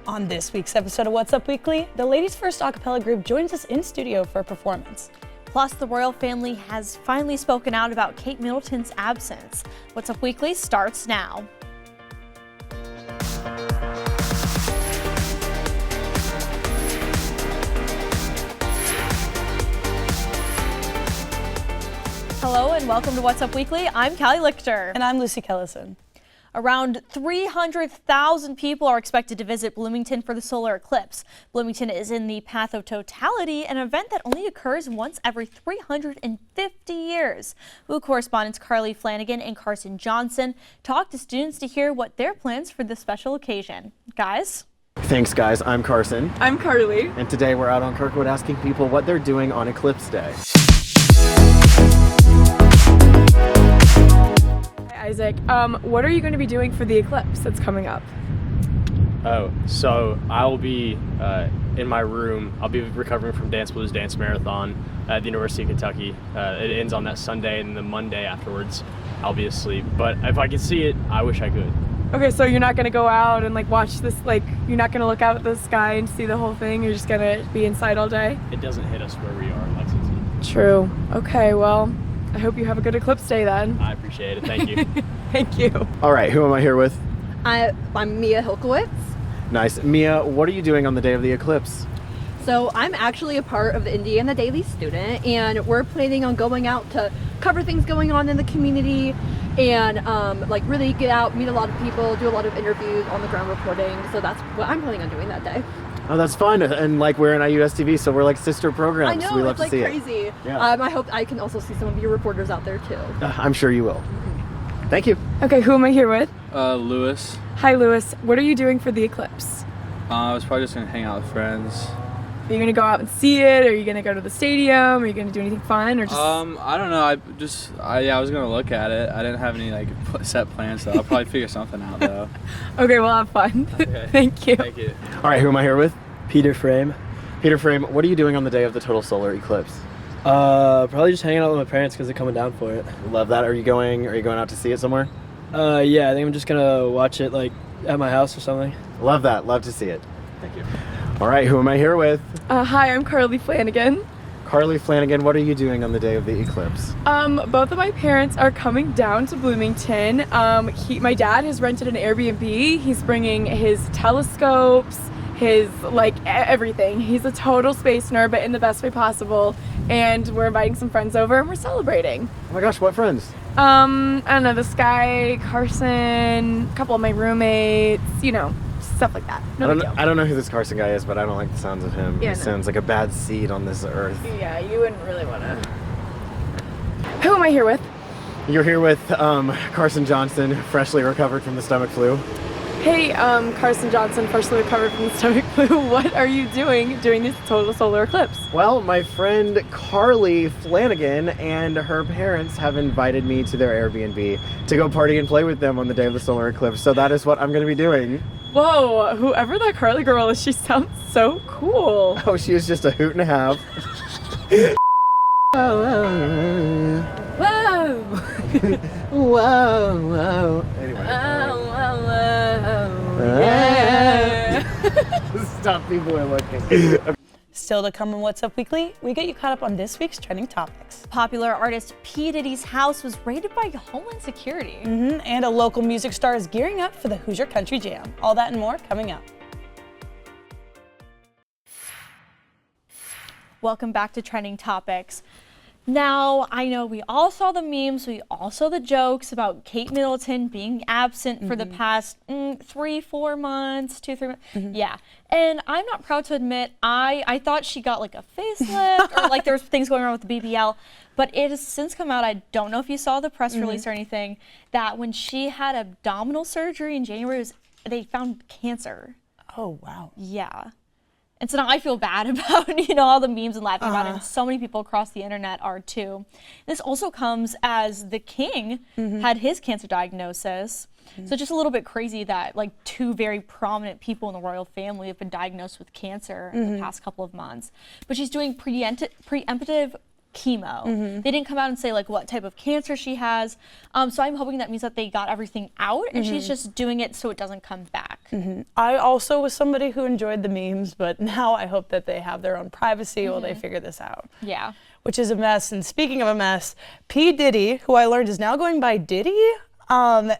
On this week's episode of What's Up Weekly, the ladies' first acapella group joins us in studio for a performance. Plus, the royal family has finally spoken out about Kate Middleton's absence. What's Up Weekly starts now. Hello and welcome to What's Up Weekly. I'm Callie Lichter. And I'm Lucy Kellison. Around 300,000 people are expected to visit Bloomington for the solar eclipse. Bloomington is in the path of totality, an event that only occurs once every 350 years. WU correspondents Carly Flanagan and Carson Johnson talked to students to hear what their plans for this special occasion. Guys? Thanks, guys. I'm Carson. I'm Carly. And today we're out on Kirkwood asking people what they're doing on Eclipse Day. Isaac, what are you going to be doing for the eclipse that's coming up? Oh, so I'll be in my room. I'll be recovering from Dance Blues Dance Marathon at the University of Kentucky. It ends on that Sunday, and the Monday afterwards I'll be asleep. But if I could see it, I wish I could. Okay, so you're not going to go out and watch this, you're not going to look out at the sky and see the whole thing? You're just going to be inside all day? It doesn't hit us where we are in Lexington. True. Okay, well, I hope you have a good eclipse day then. I appreciate it. Thank you. Thank you. All right, who am I here with? I'm Mia Hilkowitz. Nice. Mia, what are you doing on the day of the eclipse? So I'm actually a part of the Indiana Daily Student, and we're planning on going out to cover things going on in the community and really get out, meet a lot of people, do a lot of interviews, on the ground reporting. So that's what I'm planning on doing that day. Oh, that's fun. And we're in IUSTV, so we're like sister programs. I know, so we love it's to see crazy. It. Yeah. I hope I can also see some of your reporters out there too. I'm sure you will. Thank you. Okay, who am I here with? Lewis. Hi, Lewis. What are you doing for the eclipse? I was probably just gonna hang out with friends. Are you going to go out and see it? Are you going to go to the stadium? Are you going to do anything fun? Or just... I don't know. I was gonna look at it. I didn't have any set plans, so I'll probably figure something out though. Okay, well, have fun. Okay. Thank you. Thank you. All right, who am I here with? Peter Frame. Peter Frame, what are you doing on the day of the total solar eclipse? Probably just hanging out with my parents because they're coming down for it. Love that. Are you going out to see it somewhere? Yeah, I think I'm just gonna watch it at my house or something. Love that. Love to see it. Thank you. All right, who am I here with? Hi, I'm Carly Flanagan. Carly Flanagan, what are you doing on the day of the eclipse? Both of my parents are coming down to Bloomington. My dad has rented an Airbnb. He's bringing his telescopes, his everything. He's a total space nerd, but in the best way possible. And we're inviting some friends over and we're celebrating. Oh my gosh, what friends? I don't know, this guy, Carson, a couple of my roommates, stuff like that. No big deal. I don't know who this Carson guy is, but I don't like the sounds of him. Yeah, he sounds like a bad seed on this earth. Yeah, you wouldn't really want to. Who am I here with? You're here with Carson Johnson, freshly recovered from the stomach flu. Hey, Carson Johnson, freshly recovered from the stomach flu. What are you doing during this total solar eclipse? Well, my friend Carly Flanagan and her parents have invited me to their Airbnb to go party and play with them on the day of the solar eclipse. So that is what I'm going to be doing. Whoa, whoever that Carly girl is, she sounds so cool. Oh, she is just a hoot and a half. Whoa. Whoa, whoa. Anyway. Yeah. Stop, people are looking. Still to come on What's Up Weekly, we get you caught up on this week's trending topics. Popular artist P. Diddy's house was raided by Homeland Security. And a local music star is gearing up for the Hoosier Country Jam. All that and more coming up. Welcome back to Trending Topics. Now, I know we all saw the memes, we all saw the jokes about Kate Middleton being absent for the past 3-4 months, 2-3 months. Yeah, and I'm not proud to admit, I thought she got a facelift or there was things going on with the BBL, but it has since come out, I don't know if you saw the press release or anything, that when she had abdominal surgery in January, they found cancer. Oh, wow. Yeah. And so now I feel bad about, all the memes and laughing about it. And so many people across the internet are too. This also comes as the king had his cancer diagnosis. So just a little bit crazy that two very prominent people in the royal family have been diagnosed with cancer in the past couple of months. But she's doing preemptive chemo. They didn't come out and say what type of cancer she has. So I'm hoping that means that they got everything out and she's just doing it so it doesn't come back. I also was somebody who enjoyed the memes, but now I hope that they have their own privacy while they figure this out. Yeah. Which is a mess. And speaking of a mess, P. Diddy, who I learned is now going by Diddy,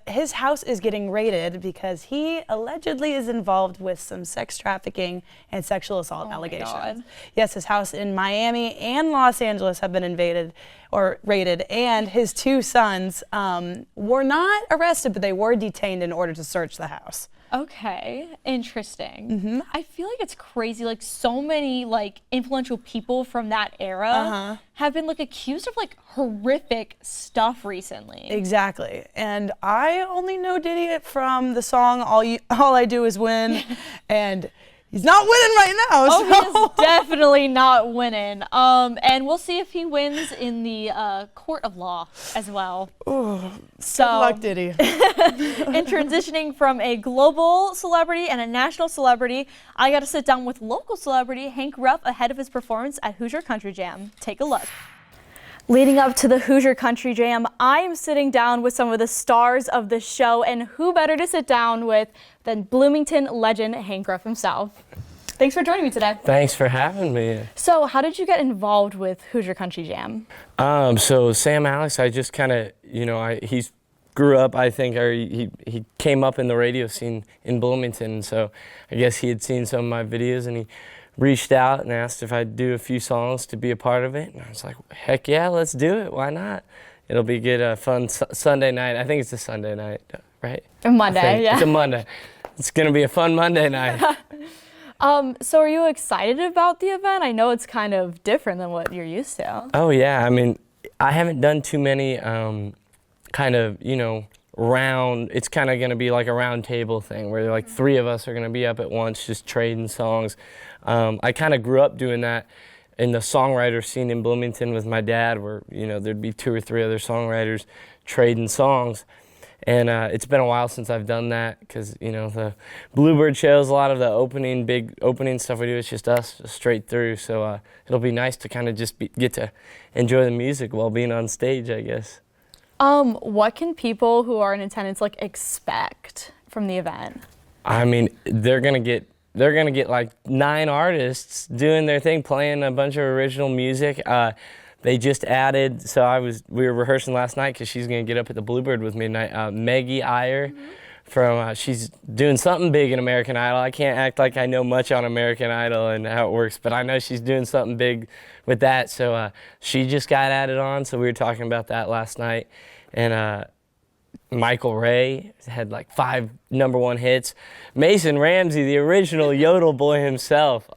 his house is getting raided because he allegedly is involved with some sex trafficking and sexual assault allegations. God. Yes, his house in Miami and Los Angeles have been invaded or raided, and his 2 sons were not arrested, but they were detained in order to search the house. Okay, interesting. I feel like it's crazy. Like so many like influential people from that era have been like accused of like horrific stuff recently. Exactly, and I only know Diddy from the song "All I Do Is Win," and he's not winning right now. Oh, he is definitely not winning. And we'll see if he wins in the court of law as well. Ooh, so, good luck, Diddy. In transitioning from a global celebrity and a national celebrity, I got to sit down with local celebrity Hank Ruff ahead of his performance at Hoosier Country Jam. Take a look. Leading up to the Hoosier Country Jam, I am sitting down with some of the stars of the show, and who better to sit down with than Bloomington legend Hank Ruff himself. Thanks for joining me today. Thanks for having me. So how did you get involved with Hoosier Country Jam? So Sam Alex, I just kind of, he's grew up, I think, or he came up in the radio scene in Bloomington, so I guess he had seen some of my videos and he reached out and asked if I'd do a few songs to be a part of it. And I was like, heck yeah, let's do it. Why not? It'll be good, fun Sunday night. I think it's a Sunday night, right? A Monday, yeah. It's a Monday. It's going to be a fun Monday night. So are you excited about the event? I know it's kind of different than what you're used to. Oh, yeah. I mean, I haven't done too many kind of, round, it's kind of going to be like a round table thing where like 3 of us are going to be up at once just trading songs. I kind of grew up doing that in the songwriter scene in Bloomington with my dad where, there'd be 2 or 3 other songwriters trading songs. And it's been a while since I've done that because, the Bluebird shows, a lot of the big opening stuff we do, it's just us straight through. So it'll be nice to kind of just get to enjoy the music while being on stage, I guess. What can people who are in attendance expect from the event? I mean, they're gonna get like 9 artists doing their thing, playing a bunch of original music. They just added, we were rehearsing last night because she's gonna get up at the Bluebird with me tonight. Maggie Iyer from she's doing something big in American Idol. I can't act like I know much on American Idol and how it works, but I know she's doing something big with that. So she just got added on. So we were talking about that last night. And Michael Ray had like 5 #1 hits. Mason Ramsey, the original Yodel boy himself.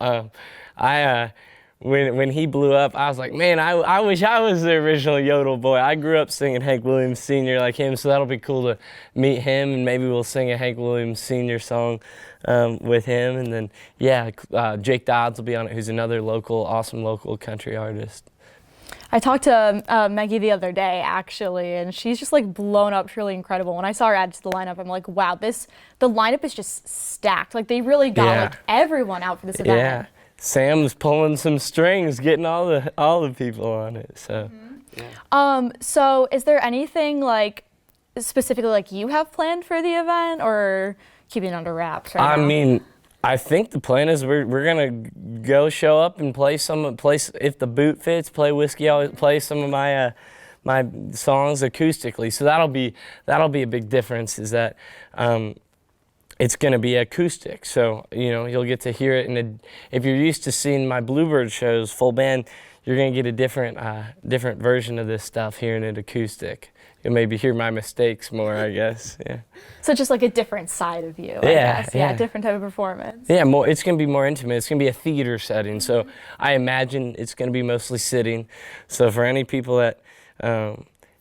When he blew up, I was like, man, I wish I was the original Yodel boy. I grew up singing Hank Williams Sr. like him, so that'll be cool to meet him, and maybe we'll sing a Hank Williams Sr. song with him. And then, Jake Dodds will be on it, who's another awesome local country artist. I talked to Maggie the other day, actually, and she's just like blown up. She's really incredible. When I saw her added to the lineup, I'm like, wow, the lineup is just stacked. Like they really got everyone out for this event. Yeah. Sam's pulling some strings, getting all the people on it. So, So is there anything like specifically like you have planned for the event, or keeping it under wraps right now? I mean, I think the plan is we're gonna go show up and play if the boot fits. Play Whiskey. I'll play some of my my songs acoustically. So that'll be a big difference. Is that. It's going to be acoustic, so you'll get to hear it. If you're used to seeing my Bluebird shows full band, you're going to get a different version of this stuff hearing it acoustic. You'll maybe hear my mistakes more, I guess. Yeah. So just like a different side of you, I guess. Yeah, different type of performance. Yeah, it's going to be more intimate. It's going to be a theater setting, so I imagine it's going to be mostly sitting. So for any people that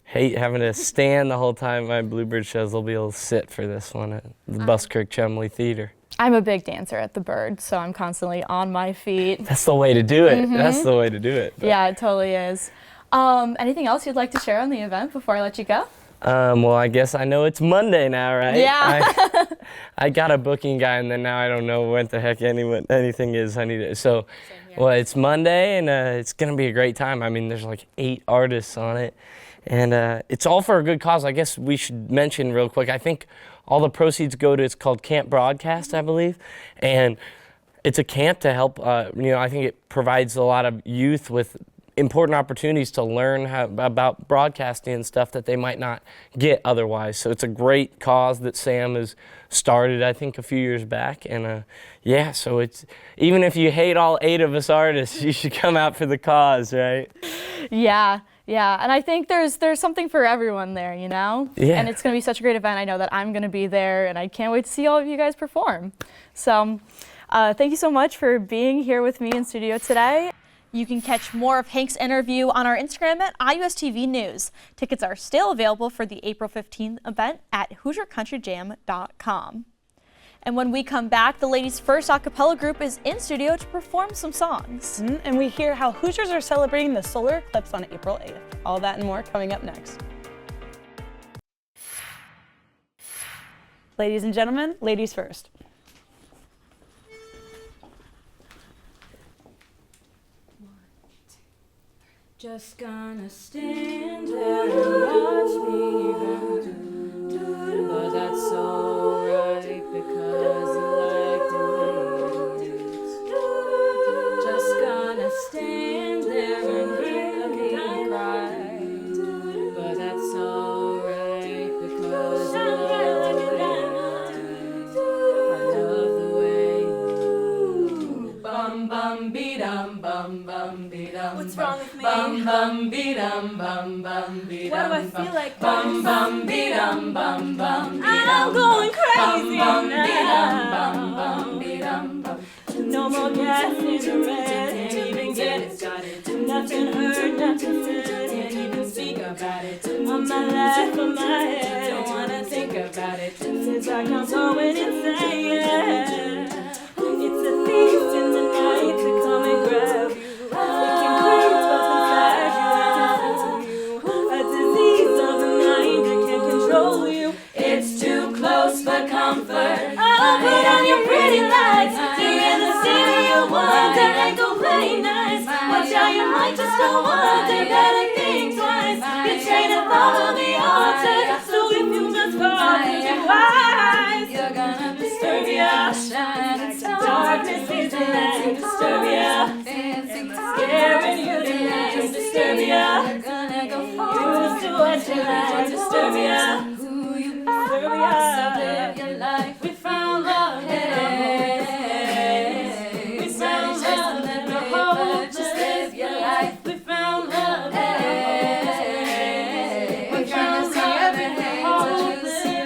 hate having to stand the whole time at my Bluebird shows, they'll be able to sit for this one at the Buskirk Chumley Theater. I'm a big dancer at the Bird, so I'm constantly on my feet. That's the way to do it. That's the way to do it. But. Yeah, it totally is. Anything else you'd like to share on the event before I let you go? Well, I guess I know it's Monday now, right? Yeah. I got a booking guy, and then now I don't know what the heck anything is. Well, it's Monday, and it's going to be a great time. I mean, there's like 8 artists on it. And it's all for a good cause. I guess we should mention real quick, I think all the proceeds go to, it's called Camp Broadcast, I believe, and it's a camp to help, I think it provides a lot of youth with important opportunities to learn about broadcasting and stuff that they might not get otherwise. So it's a great cause that Sam has started, I think, a few years back. And so it's, even if you hate all 8 of us artists, you should come out for the cause, right? Yeah, and I think there's something for everyone there, you know? Yeah. And it's going to be such a great event. I know that I'm going to be there, and I can't wait to see all of you guys perform. So thank you so much for being here with me in studio today. You can catch more of Hank's interview on our Instagram at IUSTV News. Tickets are still available for the April 15th event at HoosierCountryJam.com. And when we come back, the Ladies First a cappella group is in studio to perform some songs. And we hear how Hoosiers are celebrating the solar eclipse on April 8th. All that and more coming up next. Ladies and gentlemen, ladies first. Just gonna stand there and watch me burn, but that's alright because I like the way it is. Just gonna stand there and look and cry, but that's alright because I love the way it is. Bum bum be dum bum bum be dum. What's wrong with me? Bum bum be dum bum bum be dum. Why do I feel like bum bum be dum bum bum? I'm going crazy bum now. bum be dum bum. No more gas in the red. Can't even get it started. Nothing heard, nothing said. Can't even speak about it. On my life, on my head. Don't wanna think about it. Seems like I'm going insane. It's a thief in the night to come and grab you. It can creep up inside you. A disease of the mind that can't control you. It's too close for comfort. Oh, put on your pretty lights. You're in the city of wonder and go play nice. Watch how you might just go under. Better think twice. Your train of thought will be altered. So if you just close your eyes, You're gonna disturb ya. shine. Darkness is the light. Disturb ya. Scaring you tonight. Disturb ya. You're gonna go Used to what you like. Disturb ya. who you Disturb are. ya. So live your life. We found love. Hey, We found love in the whole just live your life. We found love. Hey, We we're trying found to see love in everything. the But whole you see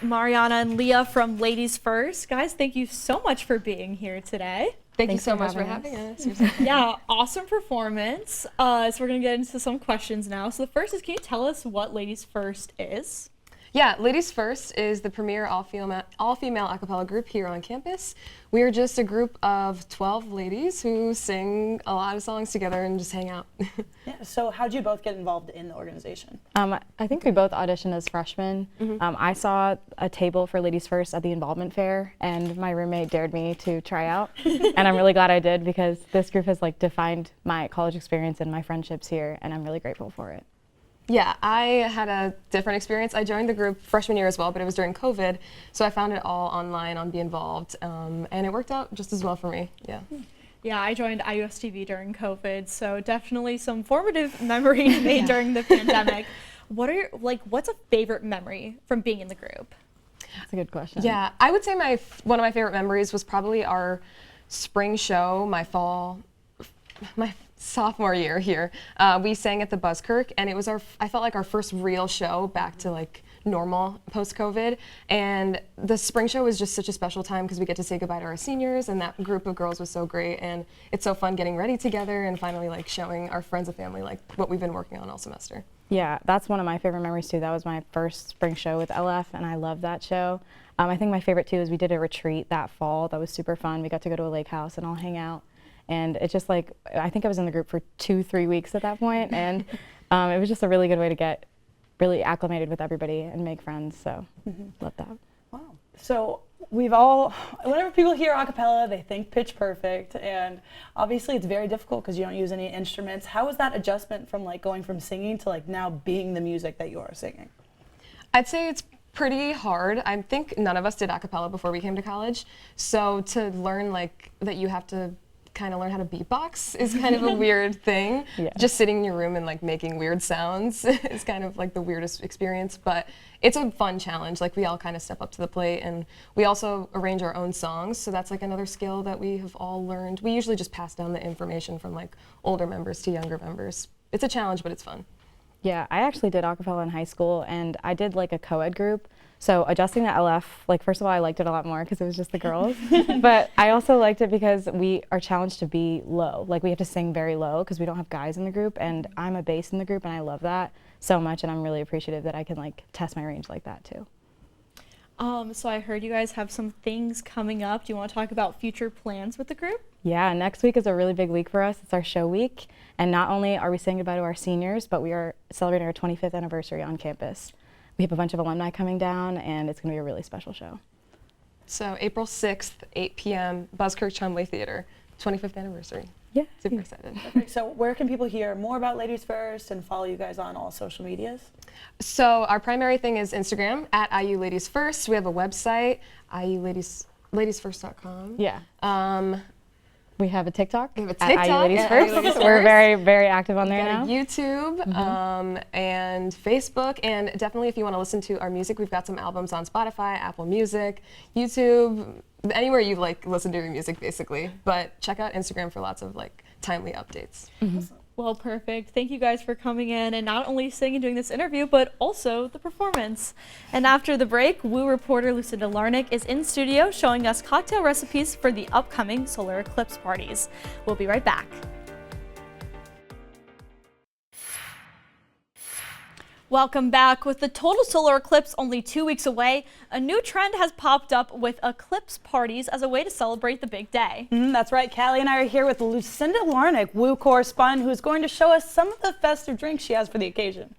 Mariana and Leah from Ladies First. Guys, thank you so much for being here today. Thank you so much for having us. Yeah, awesome performance. So we're gonna get into some questions now. So the first is, can you tell us what Ladies First is? Yeah, Ladies First is the premier all-female a cappella group here on campus. We are just a group of 12 ladies who sing a lot of songs together and just hang out. Yeah, so how'd you both get involved in the organization? I think we both auditioned as freshmen. I saw a table for Ladies First at the involvement fair, and my roommate dared me to try out. And I'm really glad I did, because this group has defined my college experience and my friendships here, and I'm really grateful for it. Yeah, I had a different experience. I joined the group freshman year as well, but it was during COVID, so I found it all online on Be Involved, and it worked out just as well for me. Yeah. Yeah, I joined IUSTV during COVID, so definitely some formative memories made during the pandemic. What's a favorite memory from being in the group? That's a good question. Yeah, I would say one of my favorite memories was probably our spring show, my sophomore year here. We sang at the Buzzkirk, and it was I felt like our first real show back to normal post-COVID, and the spring show was just such a special time because we get to say goodbye to our seniors, and that group of girls was so great, and it's so fun getting ready together and finally showing our friends and family what we've been working on all semester. Yeah, that's one of my favorite memories too. That was my first spring show with LF, and I loved that show. I think my favorite too is we did a retreat that fall. That was super fun. We got to go to a lake house and all hang out. And it's just like, I think I was in the group for 2-3 weeks at that point, and it was just a really good way to get really acclimated with everybody and make friends, so love that. Wow. So we've all, whenever people hear acapella, they think pitch perfect, and obviously it's very difficult because you don't use any instruments. How was that adjustment from like going from singing to like now being the music that you are singing? I'd say it's pretty hard. I think none of us did acapella before we came to college, so to learn like that you have to kind of learn how to beatbox is kind of a weird thing. Yeah. Just sitting in your room and like making weird sounds is kind of like the weirdest experience, but it's a fun challenge. Like we all kind of step up to the plate, and we also arrange our own songs, so that's like another skill that we have all learned. We usually just pass down the information from like older members to younger members. It's a challenge, but it's fun. Yeah, I actually did acapella in high school, and I did like a co-ed group. So adjusting the LF, like first of all, I liked it a lot more because it was just the girls. But I also liked it because we are challenged to be low. Like we have to sing very low because we don't have guys in the group, and I'm a bass in the group, and I love that so much, and I'm really appreciative that I can like test my range like that too. So I heard you guys have some things coming up. Do you want to talk about future plans with the group? Yeah, next week is a really big week for us. It's our show week, and not only are we saying goodbye to our seniors, but we are celebrating our 25th anniversary on campus. We have a bunch of alumni coming down, and it's going to be a really special show. So April 6th, 8 p.m., Buzzkirk Chumley Theater, 25th anniversary. Yeah. Super excited. Okay, so where can people hear more about Ladies First and follow you guys on all social medias? So our primary thing is Instagram at IU Ladies First. We have a website, ladiesfirst.com. Yeah. We have a TikTok. We have a at TikTok IU Ladies at First. IU Ladies We're First. very, very active on there now. YouTube and Facebook, and definitely if you want to listen to our music, we've got some albums on Spotify, Apple Music, YouTube, anywhere you like listen to your music basically. But check out Instagram for lots of like timely updates. Well, perfect. Thank you guys for coming in and not only singing and doing this interview, but also the performance. And after the break, Woo reporter Lucinda Larnick is in studio showing us cocktail recipes for the upcoming solar eclipse parties. We'll be right back. Welcome back. With the total solar eclipse only 2 weeks away, a new trend has popped up with eclipse parties as a way to celebrate the big day. That's right. Callie and I are here with Lucinda Larnick, Woo correspondent, who's going to show us some of the festive drinks she has for the occasion.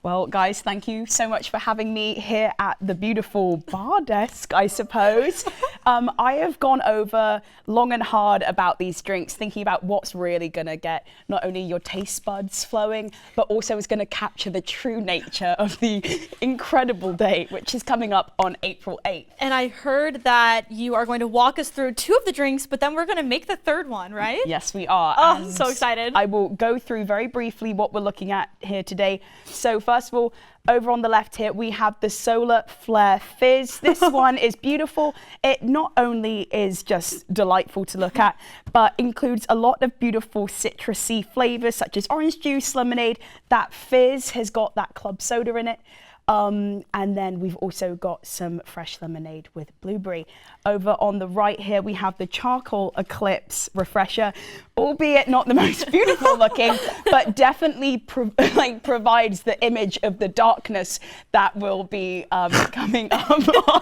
Well, guys, thank you so much for having me here at the beautiful bar desk, I suppose. I have gone over long and hard about these drinks, thinking about what's really going to get not only your taste buds flowing, but also is going to capture the true nature of the incredible day, which is coming up on April 8th. And I heard that you are going to walk us through 2 of the drinks, but then we're going to make the 3rd one, right? Yes, we are. Oh, And so excited. I will go through very briefly what we're looking at here today. So first of all, over on the left here, we have the Solar Flare Fizz. This one is beautiful. It not only is just delightful to look at, but includes a lot of beautiful citrusy flavors such as orange juice, lemonade. That fizz has got that club soda in it. And then we've also got some fresh lemonade with blueberry. Over on the right here, we have the Charcoal Eclipse Refresher, albeit not the most beautiful looking, but definitely provides the image of the darkness that will be coming up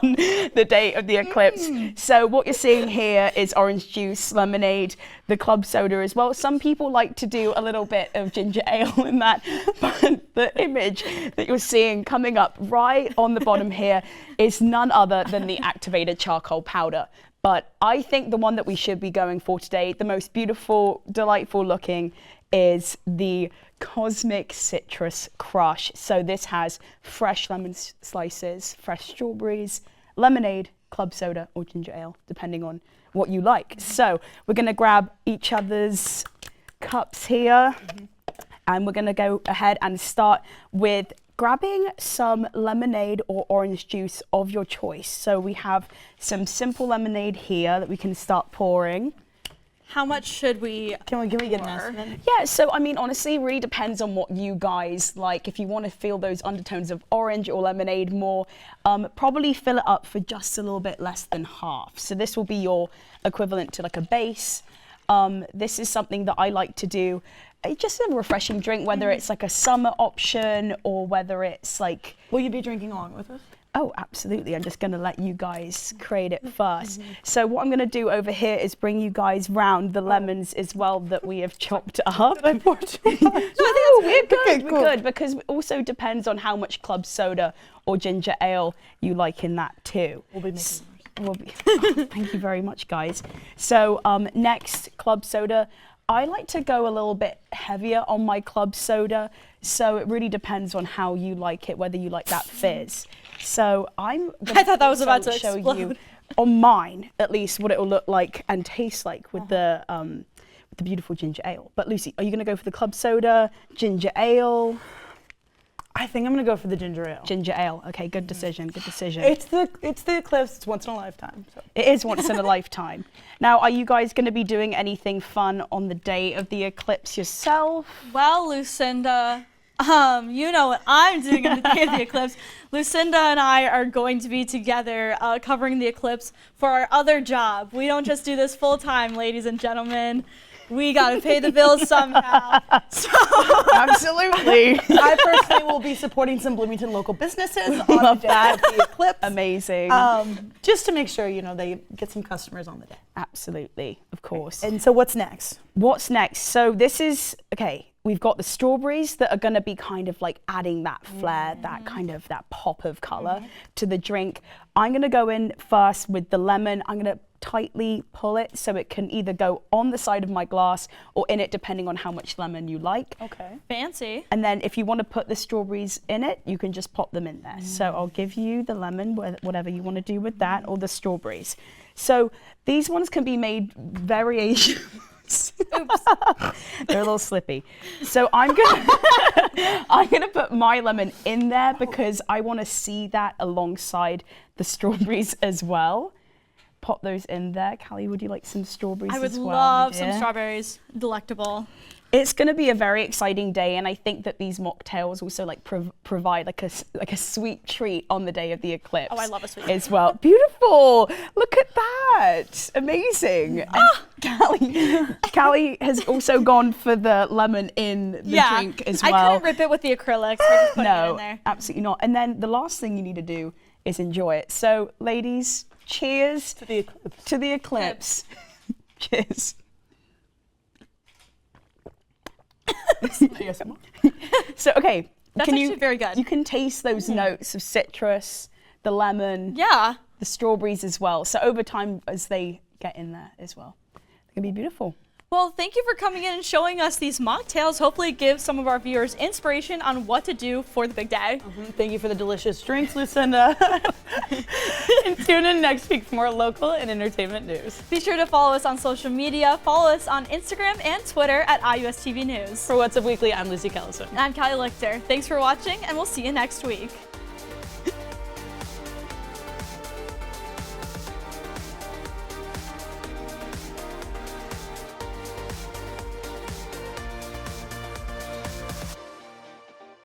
on the day of the eclipse. So what you're seeing here is orange juice, lemonade, the club soda as well. Some people like to do a little bit of ginger ale in that, but the image that you're seeing coming up right on the bottom here is none other than the activated charcoal powder. But I think the one that we should be going for today, the most beautiful, delightful looking, is the Cosmic Citrus Crush. So this has fresh lemon slices, fresh strawberries, lemonade, club soda, or ginger ale, depending on what you like. So we're going to grab each other's cups here, and we're going to go ahead and start with grabbing some lemonade or orange juice of your choice. So we have some simple lemonade here that we can start pouring. How much should we Can we get an estimate? Yeah, so I mean, honestly, it really depends on what you guys like. If you want to feel those undertones of orange or lemonade more, probably fill it up for just a little bit less than half. So this will be your equivalent to like a base. This is something that I like to do. It's just a refreshing drink, whether it's like a summer option or whether it's like... Will you be drinking along with us? Oh, absolutely. I'm just going to let you guys create it first. So what I'm going to do over here is bring you guys round the lemons as well that we have chopped up. Did I pour too much? No, I think we're good. Okay, We're good because it also depends on how much club soda or ginger ale you like in that too. We'll be making Thank you very much, guys. So next, club soda. I like to go a little bit heavier on my club soda, so it really depends on how you like it, whether you like that fizz. So I thought that was about to show explode. you on mine at least what it will look like and taste like with the beautiful ginger ale. But Lucy, are you going to go for the club soda, ginger ale? I think I'm gonna go for the ginger ale. Ginger ale. Okay, good decision. Good decision. It's the eclipse. It's once in a lifetime. So. It is once in a lifetime. Now, are you guys going to be doing anything fun on the day of the eclipse yourself? Well, Lucinda, you know what I'm doing on the day of the eclipse. Lucinda and I are going to be together covering the eclipse for our other job. We don't just do this full time, ladies and gentlemen. We gotta pay the bills somehow. So Absolutely. I personally will be supporting some Bloomington local businesses on the day of the eclipse. Amazing. Just to make sure, you know, they get some customers on the day. Absolutely, of course. And so what's next? What's next? So this is, okay, we've got the strawberries that are gonna be kind of like adding that flair, that kind of, that pop of color to the drink. I'm gonna go in first with the lemon. I'm gonna tightly pull it so it can either go on the side of my glass or in it depending on how much lemon you like. Okay. fancy. And then if you want to put the strawberries in it, you can just pop them in there. So I'll give you the lemon, whatever you want to do with that, or the strawberries. So these ones can be made variations. Oops. They're a little slippy. So I'm gonna put my lemon in there because I want to see that alongside the strawberries as well. Pop those in there. Callie, would you like some strawberries I would as well? love some strawberries. Delectable. It's going to be a very exciting day, and I think that these mocktails also like provide like a sweet treat on the day of the eclipse. Oh, I love a sweet as well. Beautiful. Look at that. Amazing. And Callie has also gone for the lemon in the drink as well. I couldn't rip it with the acrylics. We're just putting it in there. Absolutely not. And then the last thing you need to do is enjoy it. So, ladies, cheers to the eclipse. To the eclipse. Cheers. So, okay. That's actually very good. You can taste those notes of citrus, the lemon, the strawberries as well. So over time, as they get in there as well, they're gonna be beautiful. Well, thank you for coming in and showing us these mocktails. Hopefully it gives some of our viewers inspiration on what to do for the big day. Thank you for the delicious drinks, Lucinda. And tune in next week for more local and entertainment news. Be sure to follow us on social media. Follow us on Instagram and Twitter at IUSTV News. For What's Up Weekly, I'm Lucy Kellison. And I'm Callie Lichter. Thanks for watching, and we'll see you next week.